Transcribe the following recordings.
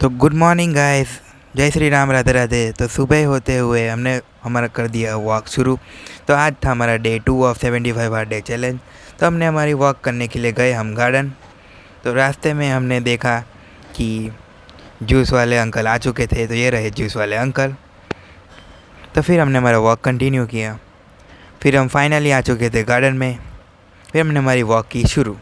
तो good morning guys, जय श्री राम, राधे राधे। तो सुबह होते हुए हमने हमारा कर दिया वॉक शुरू। तो आज था हमारा day 2 of 75 hour day challenge. तो हमने हमारी वॉक करने के लिए गए हम गार्डन। तो रास्ते में हमने देखा कि जूस वाले अंकल आ चुके थे। तो ये रहे जूस वाले अंकल। तो फिर हमने हमारा वॉक कंटिन्यू किया। फिर हम फाइनली आ चुके थे गार्डन में। फिर हमने हमारी वॉक की शुरू।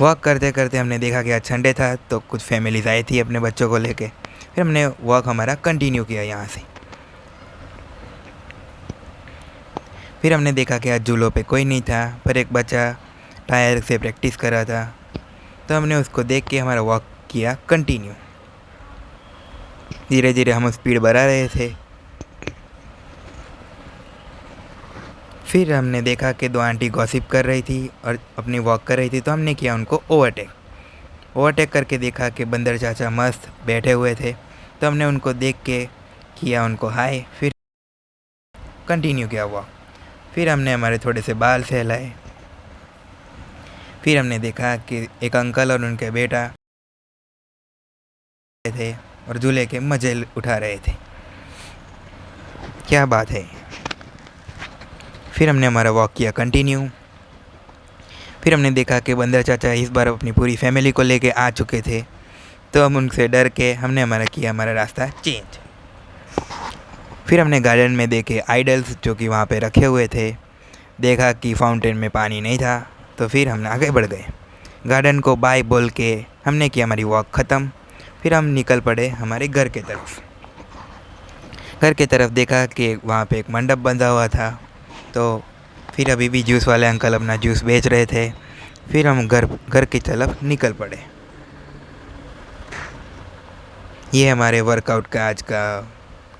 वॉक करते करते हमने देखा कि आज संडे था, तो कुछ फैमिलीज आई थी अपने बच्चों को लेके। फिर हमने वॉक हमारा कंटिन्यू किया यहाँ से। फिर हमने देखा कि आज झूलों पे कोई नहीं था, पर एक बच्चा टायर से प्रैक्टिस कर रहा था। तो हमने उसको देख के हमारा वॉक किया कंटिन्यू। धीरे धीरे हम स्पीड बढ़ा रहे थे। फिर हमने देखा कि दो आंटी गॉसिप कर रही थी और अपनी वॉक कर रही थी। तो हमने किया उनको ओवरटेक करके देखा कि बंदर चाचा मस्त बैठे हुए थे। तो हमने उनको देख के किया उनको हाय। फिर कंटिन्यू किया वॉक। फिर हमने हमारे थोड़े से बाल सहलाए। फिर हमने देखा कि एक अंकल और उनके बेटा थे और झूले के मजे उठा रहे थे। क्या बात है। फिर हमने हमारा वॉक किया कंटिन्यू। फिर हमने देखा कि बंदर चाचा इस बार अपनी पूरी फैमिली को लेके आ चुके थे। तो हम उनसे डर के हमने हमारा रास्ता चेंज। फिर हमने गार्डन में देखे आइडल्स जो कि वहाँ पे रखे हुए थे। देखा कि फाउंटेन में पानी नहीं था। तो फिर हमने आगे बढ़ गए। गार्डन को बाय बोल के हमने किया हमारी वॉक ख़त्म। फिर हम निकल पड़े हमारे घर के तरफ। घर के तरफ देखा कि वहाँ पे एक मंडप बंधा हुआ था। तो फिर अभी भी जूस वाले अंकल अपना जूस बेच रहे थे। फिर हम घर की तरफ निकल पड़े। ये हमारे वर्कआउट का आज का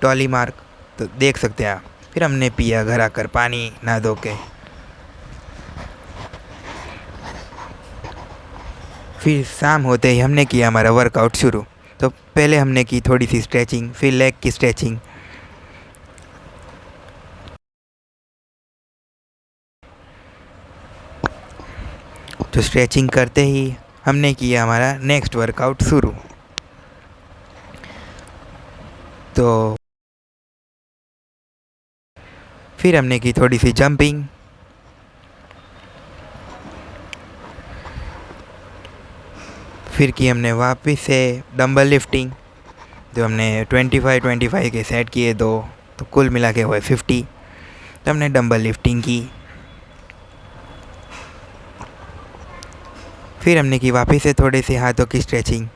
टॉली मार्क, तो देख सकते हैं आप। फिर हमने पिया घर आकर पानी नहा धो के। फिर शाम होते ही हमने किया हमारा वर्कआउट शुरू। तो पहले हमने की थोड़ी सी स्ट्रेचिंग, फिर लेग की स्ट्रेचिंग। तो स्ट्रेचिंग करते ही हमने किया हमारा नेक्स्ट वर्कआउट शुरू। तो फिर हमने की थोड़ी सी जंपिंग। फिर की हमने वापस से डंबल लिफ्टिंग। जो हमने 25 के सेट किए दो, तो कुल मिला के हुए 50। तो हमने डंबल लिफ्टिंग की। फिर हमने की वापस से थोड़े से हाथों की स्ट्रेचिंग।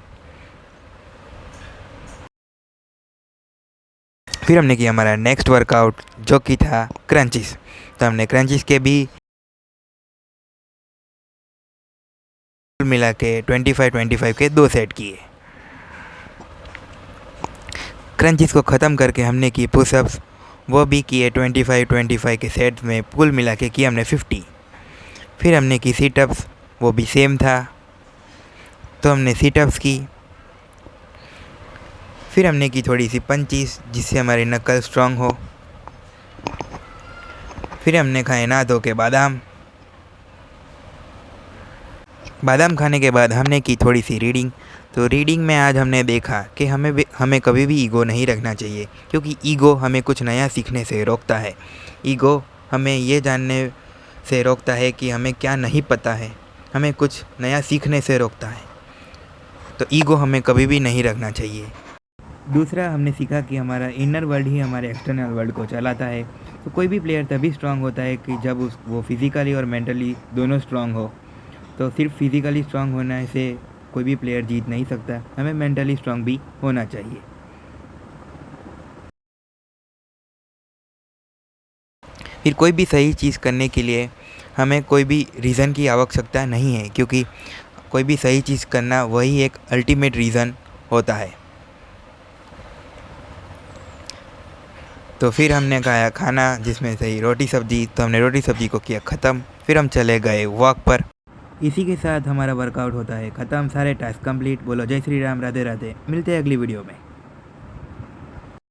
फिर हमने किया हमारा नेक्स्ट वर्कआउट जो कि था क्रंचिस। तो हमने क्रंचिस के भी मिला के 25 के 2 सेट किए। क्रंचिस को ख़त्म करके हमने की पुशअप्स, वो भी किए 25 के सेट में। कुल मिला के किया हमने 50। फिर हमने की सीटअप्स, वो भी सेम था। तो हमने सीटअप्स की। फिर हमने की थोड़ी सी पंचीस जिससे हमारी नकल स्ट्रांग हो। फिर हमने खाए नहा धो के बादाम। बादाम खाने के बाद हमने की थोड़ी सी रीडिंग। तो रीडिंग में आज हमने देखा कि हमें कभी भी ईगो नहीं रखना चाहिए, क्योंकि ईगो हमें कुछ नया सीखने से रोकता है। ईगो हमें ये जानने से रोकता है कि हमें क्या नहीं पता है, हमें कुछ नया सीखने से रोकता है। तो ईगो हमें कभी भी नहीं रखना चाहिए। दूसरा हमने सीखा कि हमारा इनर वर्ल्ड ही हमारे एक्सटर्नल वर्ल्ड को चलाता है। तो कोई भी प्लेयर तभी स्ट्रांग होता है कि जब वो फिज़िकली और मेंटली दोनों स्ट्रांग हो। तो सिर्फ फिज़िकली स्ट्रांग होने से कोई भी प्लेयर जीत नहीं सकता, हमें मेंटली स्ट्रांग भी होना चाहिए। फिर कोई भी सही चीज़ करने के लिए हमें कोई भी रीज़न की आवश्यकता नहीं है, क्योंकि कोई भी सही चीज़ करना वही एक अल्टीमेट रीज़न होता है। तो फिर हमने खाया खाना जिसमें से रोटी सब्जी। तो हमने रोटी सब्जी को किया ख़त्म। फिर हम चले गए वॉक पर। इसी के साथ हमारा वर्कआउट होता है ख़त्म। सारे टास्क कंप्लीट। बोलो जय श्री राम, राधे राधे। मिलते हैं अगली वीडियो में।